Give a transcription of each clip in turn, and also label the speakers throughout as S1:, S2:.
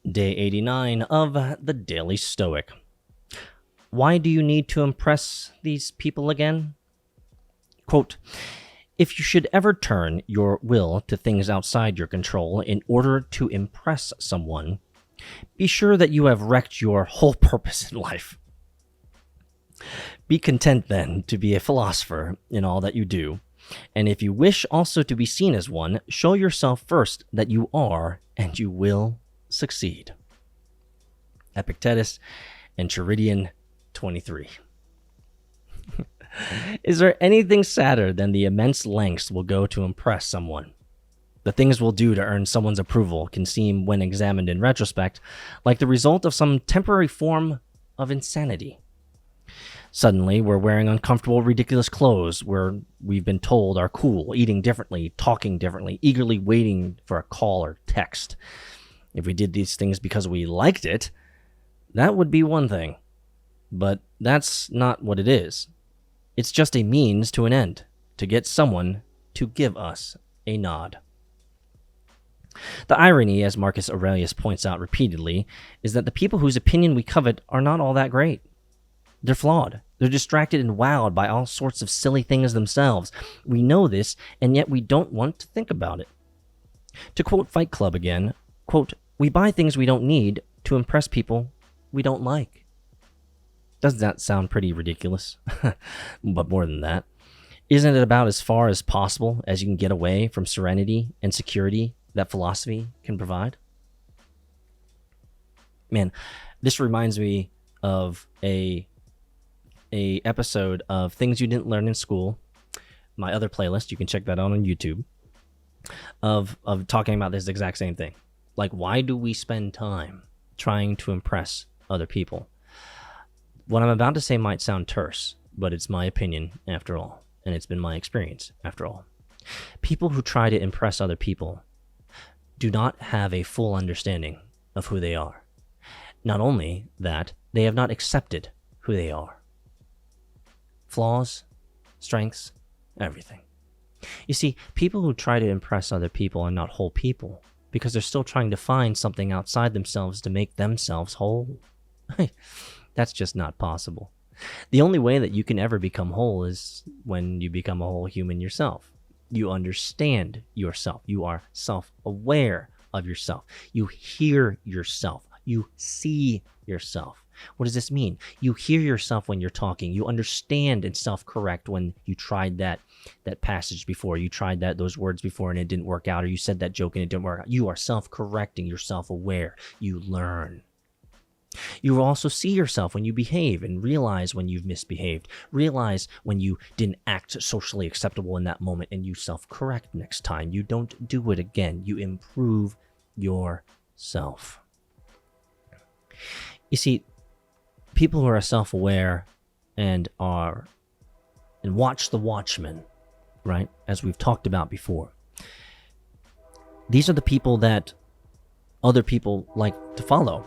S1: Day 89 of the Daily Stoic. Why do you need to impress these people again? Quote, if you should ever turn your will to things outside your control in order to impress someone, be sure that you have wrecked your whole purpose in life. Be content then to be a philosopher in all that you do, and if you wish also to be seen as one, show yourself first that you are, and you will succeed. Epictetus, Enchiridion 23. Is there anything sadder than the immense lengths we'll go to impress someone? The things we'll do to earn someone's approval can seem, when examined in retrospect, like the result of some temporary form of insanity. Suddenly, we're wearing uncomfortable, ridiculous clothes where we've been told are cool, eating differently, talking differently, eagerly waiting for a call or text. If we did these things because we liked it, that would be one thing. But that's not what it is. It's just a means to an end, to get someone to give us a nod. The irony, as Marcus Aurelius points out repeatedly, is that the people whose opinion we covet are not all that great. They're flawed. They're distracted and wowed by all sorts of silly things themselves. We know this, and yet we don't want to think about it. To quote Fight Club again, quote, we buy things we don't need to impress people we don't like. Doesn't that sound pretty ridiculous? But more than that, isn't it about as far as possible as you can get away from serenity and security that philosophy can provide? Man, this reminds me of a episode of Things You Didn't Learn in School, my other playlist. You can check that out on YouTube, of talking about this exact same thing. Like, why do we spend time trying to impress other people? What I'm about to say might sound terse, but it's my opinion after all, and it's been my experience after all. People who try to impress other people do not have a full understanding of who they are. Not only that, they have not accepted who they are. Flaws, strengths, everything. You see, people who try to impress other people are not whole people because they're still trying to find something outside themselves to make themselves whole. That's just not possible. The only way that you can ever become whole is when you become a whole human yourself. You understand yourself. You are self-aware of yourself. You hear yourself. You see yourself. What does this mean? You hear yourself when you're talking. You understand and self-correct when you tried that passage before. You tried those words before and it didn't work out, or you said that joke and it didn't work out. You are self-correcting. You're self-aware. You learn. You will also see yourself when you behave and realize when you've misbehaved. Realize when you didn't act socially acceptable in that moment, and you self-correct next time. You don't do it again. You improve yourself. You see, people who are self-aware and watch the watchmen, right? As we've talked about before. These are the people that other people like to follow.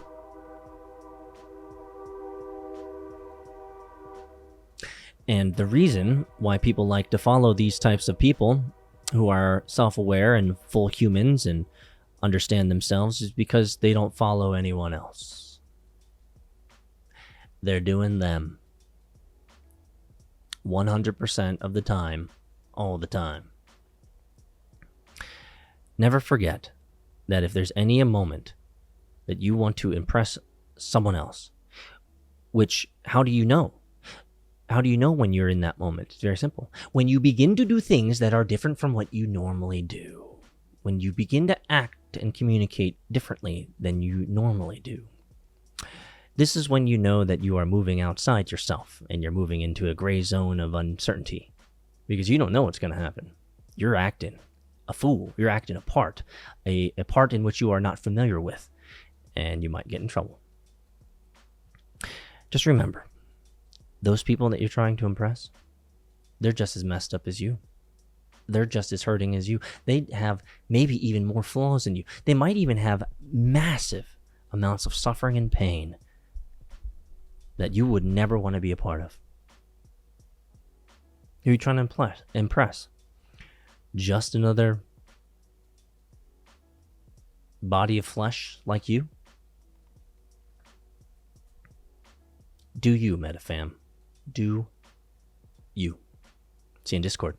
S1: And the reason why people like to follow these types of people who are self-aware and full humans and understand themselves is because they don't follow anyone else. They're doing them 100% of the time, all the time. Never forget that if there's any a moment that you want to impress someone else, how do you know? How do you know when you're in that moment? It's very simple. When you begin to do things that are different from what you normally do. When you begin to act and communicate differently than you normally do. This is when you know that you are moving outside yourself and you're moving into a gray zone of uncertainty. Because you don't know what's going to happen. You're acting a fool. You're acting a part in which you are not familiar with. And you might get in trouble. Just remember, those people that you're trying to impress, they're just as messed up as you. They're just as hurting as you. They have maybe even more flaws than you. They might even have massive amounts of suffering and pain that you would never want to be a part of. Who are you trying to impress? Just another body of flesh like you? Do you, MetaFam? Do you? See you in Discord.